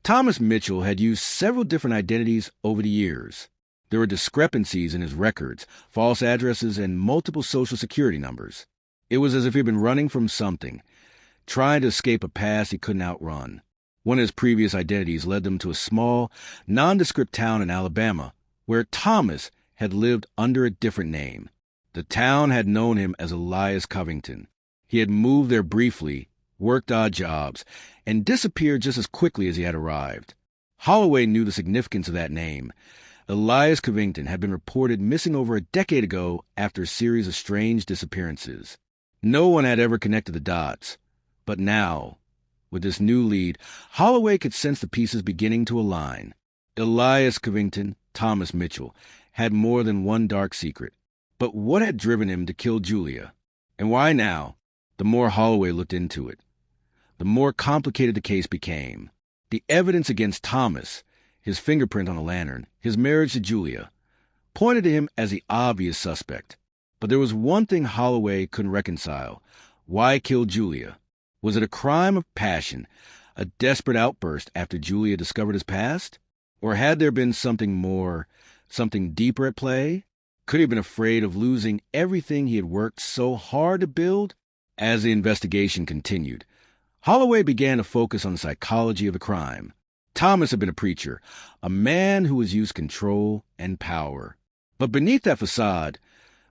A: Thomas Mitchell had used several different identities over the years. There were discrepancies in his records, false addresses, and multiple social security numbers. It was as if he'd been running from something, trying to escape a past he couldn't outrun. One of his previous identities led them to a small, nondescript town in Alabama, where Thomas had lived under a different name. The town had known him as Elias Covington. He had moved there briefly, worked odd jobs, and disappeared just as quickly as he had arrived. Holloway knew the significance of that name. Elias Covington had been reported missing over a decade ago after a series of strange disappearances. No one had ever connected the dots. But now, with this new lead, Holloway could sense the pieces beginning to align. Elias Covington, Thomas Mitchell, had more than one dark secret. But what had driven him to kill Julia? And why now? The more Holloway looked into it, the more complicated the case became. The evidence against Thomas, his fingerprint on the lantern, his marriage to Julia, pointed to him as the obvious suspect. But there was one thing Holloway couldn't reconcile. Why kill Julia? Was it a crime of passion, a desperate outburst after Julia discovered his past? Or had there been something more, something deeper at play? Could he have been afraid of losing everything he had worked so hard to build? As the investigation continued, Holloway began to focus on the psychology of the crime. Thomas had been a preacher, a man who has used control and power. But beneath that facade,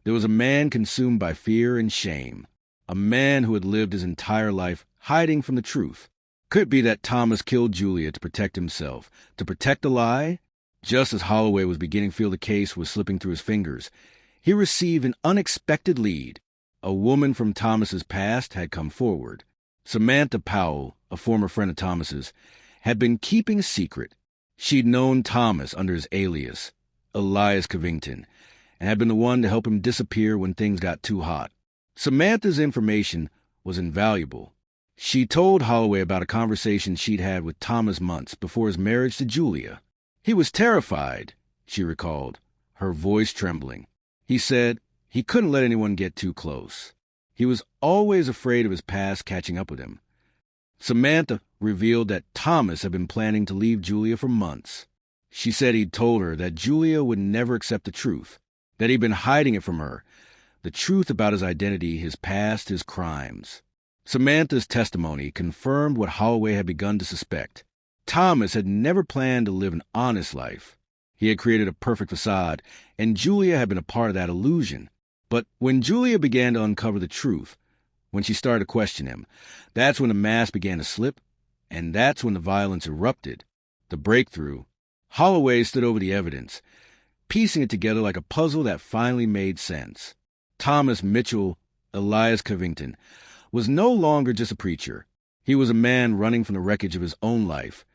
A: there was a man consumed by fear and shame, a man who had lived his entire life hiding from the truth. Could it be that Thomas killed Julia to protect himself, to protect a lie? Just as Holloway was beginning to feel the case was slipping through his fingers, he received an unexpected lead. A woman from Thomas's past had come forward. Samantha Powell, a former friend of Thomas's, had been keeping a secret. She'd known Thomas under his alias, Elias Covington, and had been the one to help him disappear when things got too hot. Samantha's information was invaluable. She told Holloway about a conversation she'd had with Thomas months before his marriage to Julia. He was terrified, she recalled, her voice trembling. He said he couldn't let anyone get too close. He was always afraid of his past catching up with him. Samantha revealed that Thomas had been planning to leave Julia for months. She said he'd told her that Julia would never accept the truth, that he'd been hiding it from her, the truth about his identity, his past, his crimes. Samantha's testimony confirmed what Holloway had begun to suspect. Thomas had never planned to live an honest life. He had created a perfect facade, and Julia had been a part of that illusion. But when Julia began to uncover the truth, when she started to question him, that's when the mask began to slip, and that's when the violence erupted. The breakthrough. Holloway stood over the evidence, piecing it together like a puzzle that finally made sense. Thomas Mitchell, Elias Covington, was no longer just a preacher. He was a man running from the wreckage of his own life,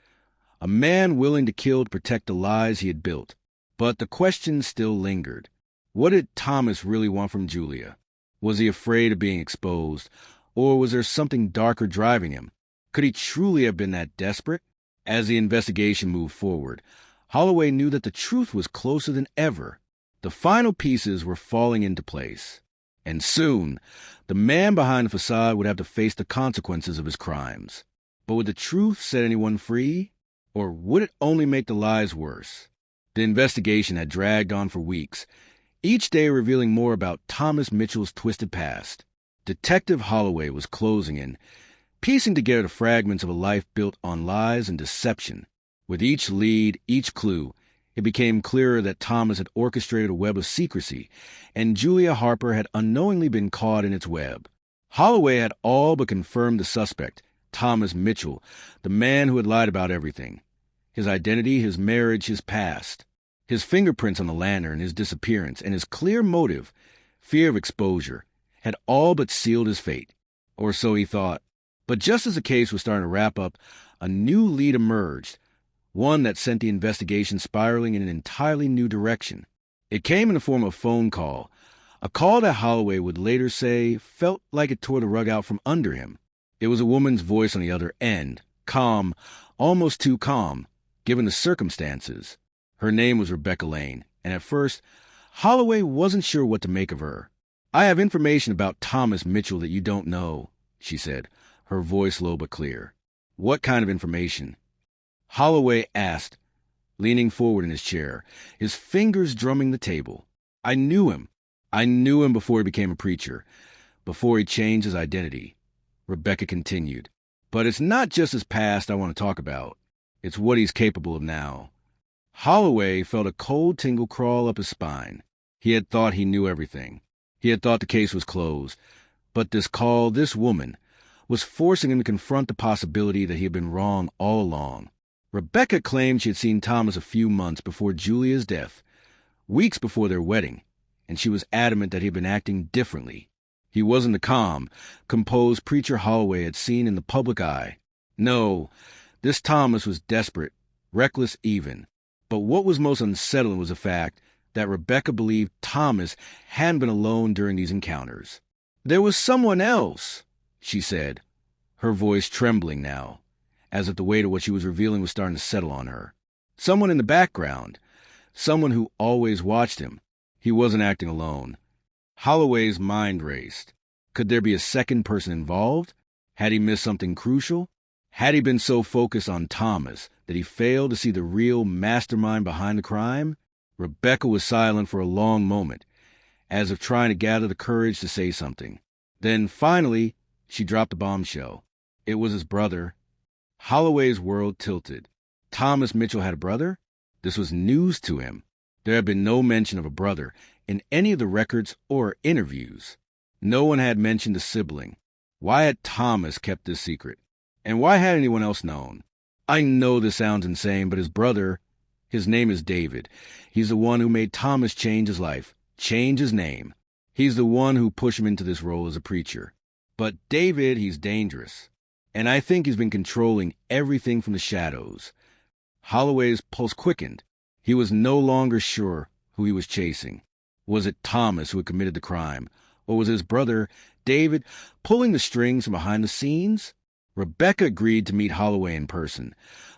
A: a man willing to kill to protect the lies he had built. But the question still lingered. What did Thomas really want from Julia? Was he afraid of being exposed, or was there something darker driving him? Could he truly have been that desperate? As the investigation moved forward, Holloway knew that the truth was closer than ever. The final pieces were falling into place. And soon, the man behind the facade would have to face the consequences of his crimes. But would the truth set anyone free? Or would it only make the lies worse? The investigation had dragged on for weeks, each day revealing more about Thomas Mitchell's twisted past. Detective Holloway was closing in, piecing together the fragments of a life built on lies and deception. With each lead, each clue, it became clearer that Thomas had orchestrated a web of secrecy, and Julia Harper had unknowingly been caught in its web. Holloway had all but confirmed the suspect, Thomas Mitchell, the man who had lied about everything. His identity, his marriage, his past. His fingerprints on the lantern, his disappearance, and his clear motive, fear of exposure, had all but sealed his fate. Or so he thought. But just as the case was starting to wrap up, a new lead emerged, one that sent the investigation spiraling in an entirely new direction. It came in the form of a phone call, a call that Holloway would later say felt like it tore the rug out from under him. It was a woman's voice on the other end, calm, almost too calm, given the circumstances. Her name was Rebecca Lane, and at first, Holloway wasn't sure what to make of her. "I have information about Thomas Mitchell that you don't know," she said, her voice low but clear. "What kind of information?" Holloway asked, leaning forward in his chair, his fingers drumming the table. "I knew him. I knew him before he became a preacher, before he changed his identity." Rebecca continued, "But it's not just his past I want to talk about. It's what he's capable of now." Holloway felt a cold tingle crawl up his spine. He had thought he knew everything. He had thought the case was closed. But this call, this woman, was forcing him to confront the possibility that he had been wrong all along. Rebecca claimed she had seen Thomas a few months before Julia's death, weeks before their wedding, and she was adamant that he had been acting differently. He wasn't the calm, composed preacher Holloway had seen in the public eye. No, this Thomas was desperate, reckless even. But what was most unsettling was the fact that Rebecca believed Thomas hadn't been alone during these encounters. "There was someone else," she said, her voice trembling now, as if the weight of what she was revealing was starting to settle on her. "Someone in the background, someone who always watched him. He wasn't acting alone." Holloway's mind raced. Could there be a second person involved? Had he missed something crucial? Had he been so focused on Thomas that he failed to see the real mastermind behind the crime? Rebecca was silent for a long moment, as if trying to gather the courage to say something. Then, finally, she dropped the bombshell. It was his brother. Holloway's world tilted. Thomas Mitchell had a brother? This was news to him. There had been no mention of a brother in any of the records or interviews. No one had mentioned a sibling. Why had Thomas kept this secret? And why had anyone else known? I know this sounds insane, but his brother, his name is David. He's the one who made Thomas change his life, change his name. He's the one who pushed him into this role as a preacher. But David, he's dangerous. And I think he's been controlling everything from the shadows. Holloway's pulse quickened. He was no longer sure who he was chasing. Was it Thomas who had committed the crime? Or was his brother, David, pulling the strings from behind the scenes? Rebecca agreed to meet Holloway in person,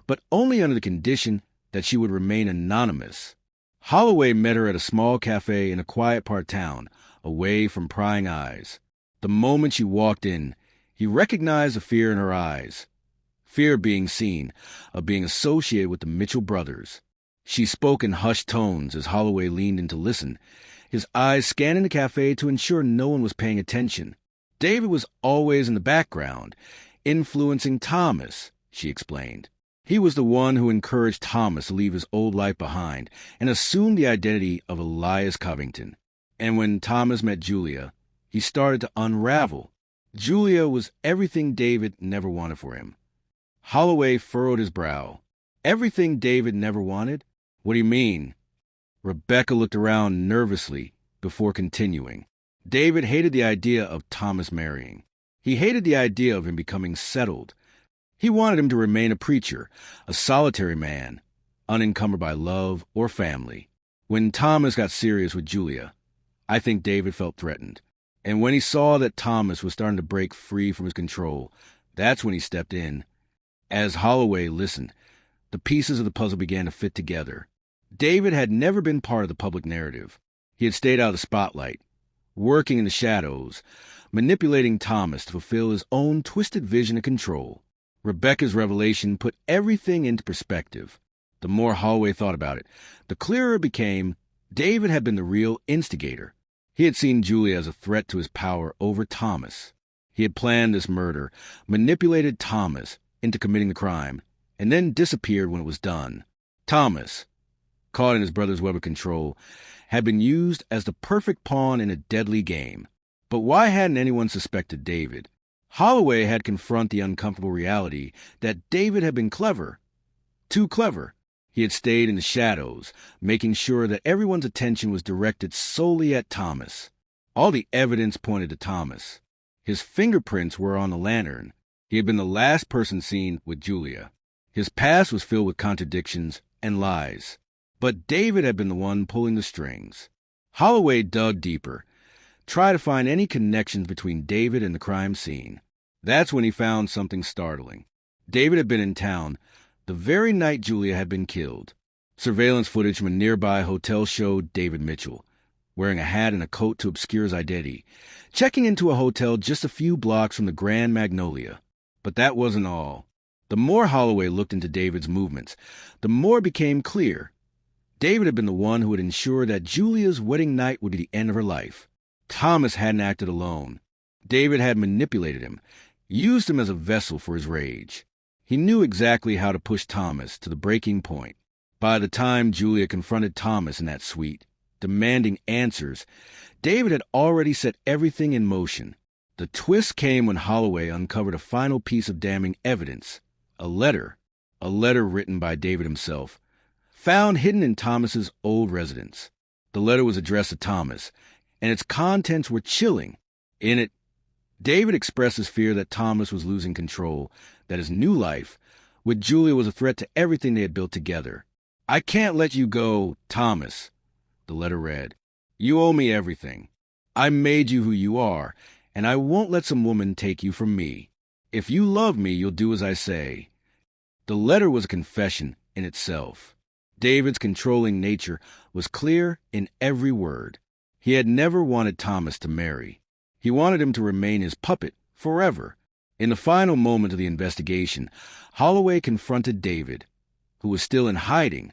A: but only under the condition that she would remain anonymous. Holloway met her at a small cafe in a quiet part of town, away from prying eyes. The moment she walked in, he recognized the fear in her eyes. Fear of being seen, of being associated with the Mitchell brothers. She spoke in hushed tones as Holloway leaned in to listen, his eyes scanning the cafe to ensure no one was paying attention. David was always in the background, influencing Thomas, she explained. He was the one who encouraged Thomas to leave his old life behind and assume the identity of Elias Covington. And when Thomas met Julia, he started to unravel. Julia was everything David never wanted for him. Holloway furrowed his brow. Everything David never wanted? What do you mean? Rebecca looked around nervously before continuing. David hated the idea of Thomas marrying. He hated the idea of him becoming settled. He wanted him to remain a preacher, a solitary man, unencumbered by love or family. When Thomas got serious with Julia, I think David felt threatened. And when he saw that Thomas was starting to break free from his control, that's when he stepped in. As Holloway listened, the pieces of the puzzle began to fit together. David had never been part of the public narrative. He had stayed out of the spotlight, working in the shadows, manipulating Thomas to fulfill his own twisted vision of control. Rebecca's revelation put everything into perspective. The more Holloway thought about it, the clearer it became David had been the real instigator. He had seen Julia as a threat to his power over Thomas. He had planned this murder, manipulated Thomas into committing the crime, and then disappeared when it was done. Thomas, caught in his brother's web of control, had been used as the perfect pawn in a deadly game. But why hadn't anyone suspected David? Holloway had confronted the uncomfortable reality that David had been clever. Too clever. He had stayed in the shadows, making sure that everyone's attention was directed solely at Thomas. All the evidence pointed to Thomas. His fingerprints were on the lantern. He had been the last person seen with Julia. His past was filled with contradictions and lies. But David had been the one pulling the strings. Holloway dug deeper, tried to find any connections between David and the crime scene. That's when he found something startling. David had been in town the very night Julia had been killed. Surveillance footage from a nearby hotel showed David Mitchell, wearing a hat and a coat to obscure his identity, checking into a hotel just a few blocks from the Grand Magnolia. But that wasn't all. The more Holloway looked into David's movements, the more it became clear. David had been the one who had ensured that Julia's wedding night would be the end of her life. Thomas hadn't acted alone. David had manipulated him, used him as a vessel for his rage. He knew exactly how to push Thomas to the breaking point. By the time Julia confronted Thomas in that suite, demanding answers, David had already set everything in motion. The twist came when Holloway uncovered a final piece of damning evidence, a letter written by David himself, found hidden in Thomas's old residence. The letter was addressed to Thomas, and its contents were chilling. In it, David expressed his fear that Thomas was losing control, that his new life with Julia was a threat to everything they had built together. "I can't let you go, Thomas," the letter read. "You owe me everything. I made you who you are, and I won't let some woman take you from me. If you love me, you'll do as I say." The letter was a confession in itself. David's controlling nature was clear in every word. He had never wanted Thomas to marry. He wanted him to remain his puppet forever. In the final moment of the investigation, Holloway confronted David, who was still in hiding,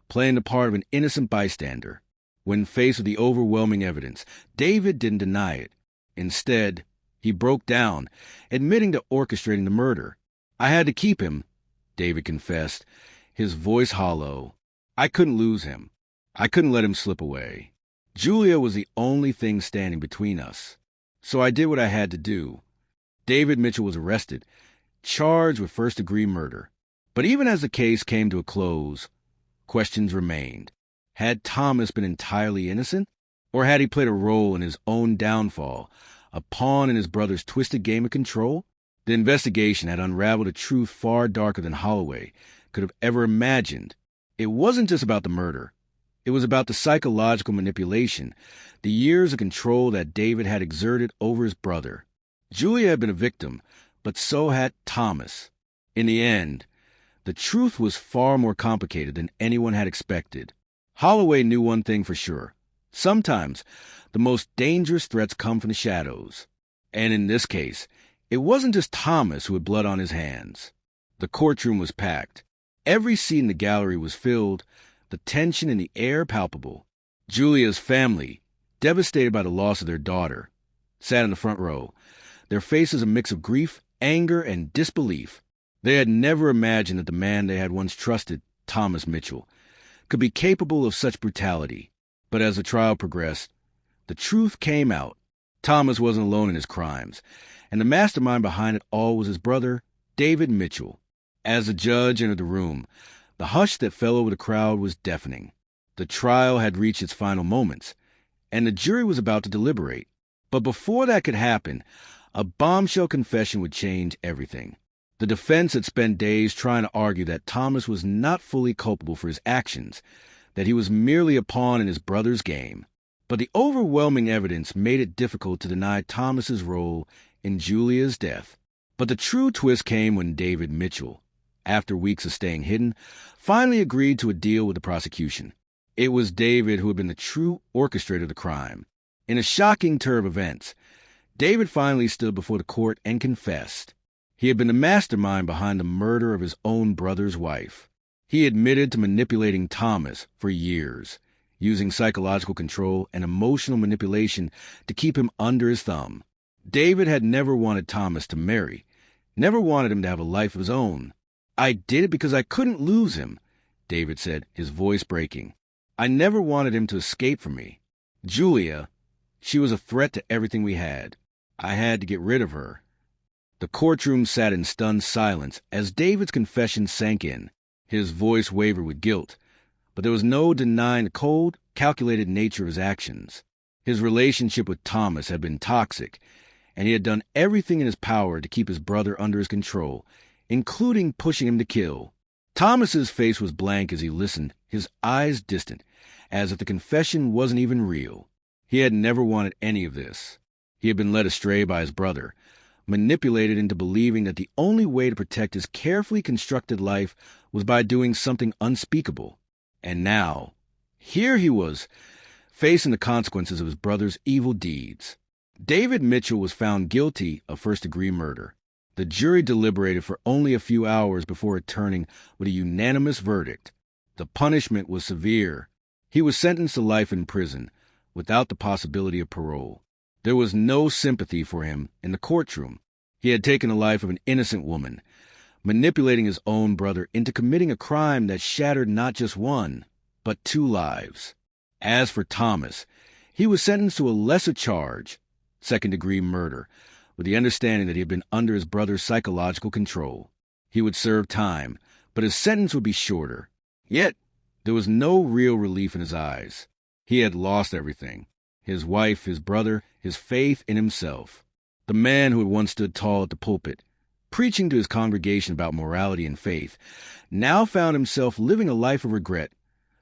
A: playing the part of an innocent bystander. When faced with the overwhelming evidence, David didn't deny it. Instead, he broke down, admitting to orchestrating the murder. "I had to keep him," David confessed, his voice hollow. "I couldn't lose him. I couldn't let him slip away. Julia was the only thing standing between us. So I did what I had to do." David Mitchell was arrested, charged with first-degree murder. But even as the case came to a close, questions remained. Had Thomas been entirely innocent? Or had he played a role in his own downfall, a pawn in his brother's twisted game of control? The investigation had unraveled a truth far darker than Holloway could have ever imagined. It wasn't just about the murder. It was about the psychological manipulation, the years of control that David had exerted over his brother. Julia had been a victim, but so had Thomas. In the end, the truth was far more complicated than anyone had expected. Holloway knew one thing for sure. Sometimes, the most dangerous threats come from the shadows. And in this case, it wasn't just Thomas who had blood on his hands. The courtroom was packed. Every seat in the gallery was filled, the tension in the air palpable. Julia's family, devastated by the loss of their daughter, sat in the front row, their faces a mix of grief, anger, and disbelief. They had never imagined that the man they had once trusted, Thomas Mitchell, could be capable of such brutality. But as the trial progressed, the truth came out. Thomas wasn't alone in his crimes, and the mastermind behind it all was his brother, David Mitchell. As the judge entered the room, the hush that fell over the crowd was deafening. The trial had reached its final moments, and the jury was about to deliberate. But before that could happen, a bombshell confession would change everything. The defense had spent days trying to argue that Thomas was not fully culpable for his actions, that he was merely a pawn in his brother's game. But the overwhelming evidence made it difficult to deny Thomas's role in Julia's death. But the true twist came when David Mitchell, after weeks of staying hidden, finally agreed to a deal with the prosecution. It was David who had been the true orchestrator of the crime. In a shocking turn of events, David finally stood before the court and confessed. He had been the mastermind behind the murder of his own brother's wife. He admitted to manipulating Thomas for years, using psychological control and emotional manipulation to keep him under his thumb. David had never wanted Thomas to marry, never wanted him to have a life of his own. "I did it because I couldn't lose him," David said, his voice breaking. "I never wanted him to escape from me. Julia, she was a threat to everything we had. I had to get rid of her." The courtroom sat in stunned silence as David's confession sank in. His voice wavered with guilt, but there was no denying the cold, calculated nature of his actions. His relationship with Thomas had been toxic, and he had done everything in his power to keep his brother under his control, including pushing him to kill. Thomas's face was blank as he listened, his eyes distant, as if the confession wasn't even real. He had never wanted any of this. He had been led astray by his brother, manipulated into believing that the only way to protect his carefully constructed life was by doing something unspeakable. And now, here he was, facing the consequences of his brother's evil deeds. David Mitchell was found guilty of first-degree murder. The jury deliberated for only a few hours before returning with a unanimous verdict. The punishment was severe. He was sentenced to life in prison, without the possibility of parole. There was no sympathy for him in the courtroom. He had taken the life of an innocent woman, manipulating his own brother into committing a crime that shattered not just one, but 2 lives. As for Thomas, he was sentenced to a lesser charge, second-degree murder, with the understanding that he had been under his brother's psychological control. He would serve time, but his sentence would be shorter. Yet, there was no real relief in his eyes. He had lost everything: his wife, his brother, his faith in himself. The man who had once stood tall at the pulpit, preaching to his congregation about morality and faith, now found himself living a life of regret,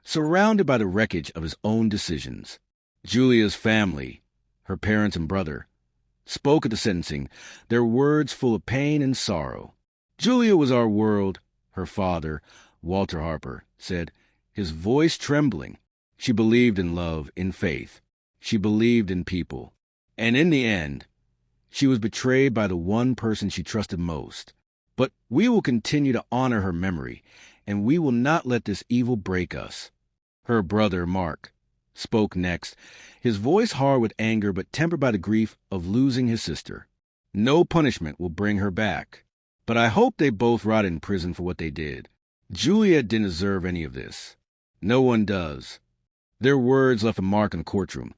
A: surrounded by the wreckage of his own decisions. Julia's family, her parents and brother, spoke at the sentencing, their words full of pain and sorrow. "Julia was our world," her father, Walter Harper, said, his voice trembling. She believed in love, in faith. She believed in people. And in the end, she was betrayed by the one person she trusted most. But we will continue to honor her memory, and we will not let this evil break us. Her brother, Mark, spoke next, his voice hard with anger but tempered by the grief of losing his sister. "No punishment will bring her back, but I hope they both rot in prison for what they did. Julia didn't deserve any of this. No one does." Their words left a mark in the courtroom,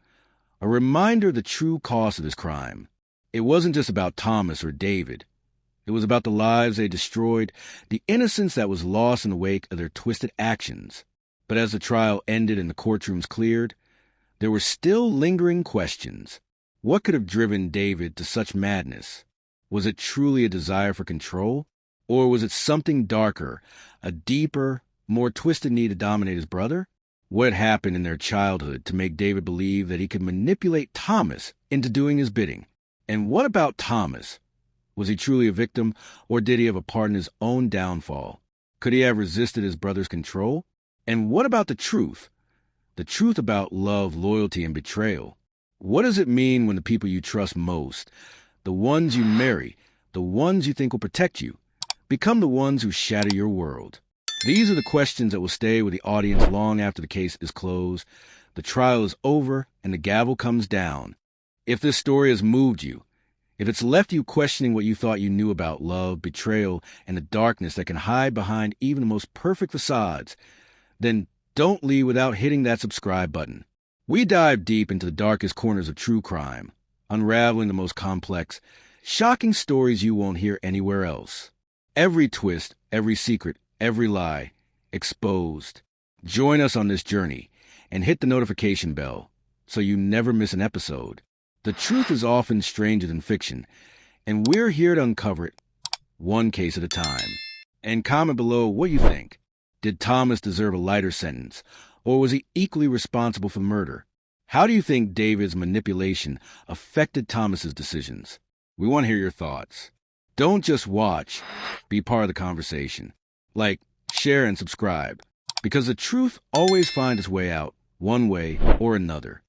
A: a reminder of the true cost of this crime. It wasn't just about Thomas or David. It was about the lives they destroyed, the innocence that was lost in the wake of their twisted actions. But as the trial ended and the courtrooms cleared, there were still lingering questions. What could have driven David to such madness? Was it truly a desire for control? Or was it something darker, a deeper, more twisted need to dominate his brother? What happened in their childhood to make David believe that he could manipulate Thomas into doing his bidding? And what about Thomas? Was he truly a victim, or did he have a part in his own downfall? Could he have resisted his brother's control? And what about the truth? The truth about love, loyalty, and betrayal. What does it mean when the people you trust most, the ones you marry, the ones you think will protect you, become the ones who shatter your world? These are the questions that will stay with the audience long after the case is closed, the trial is over, and the gavel comes down. If this story has moved you, if it's left you questioning what you thought you knew about love, betrayal, and the darkness that can hide behind even the most perfect facades, then don't leave without hitting that subscribe button. We dive deep into the darkest corners of true crime, unraveling the most complex, shocking stories you won't hear anywhere else. Every twist, every secret, every lie, exposed. Join us on this journey and hit the notification bell so you never miss an episode. The truth is often stranger than fiction, and we're here to uncover it one case at a time. And comment below what you think. Did Thomas deserve a lighter sentence, or was he equally responsible for murder? How do you think David's manipulation affected Thomas's decisions? We want to hear your thoughts. Don't just watch, be part of the conversation. Like, share, and subscribe, because the truth always finds its way out, one way or another.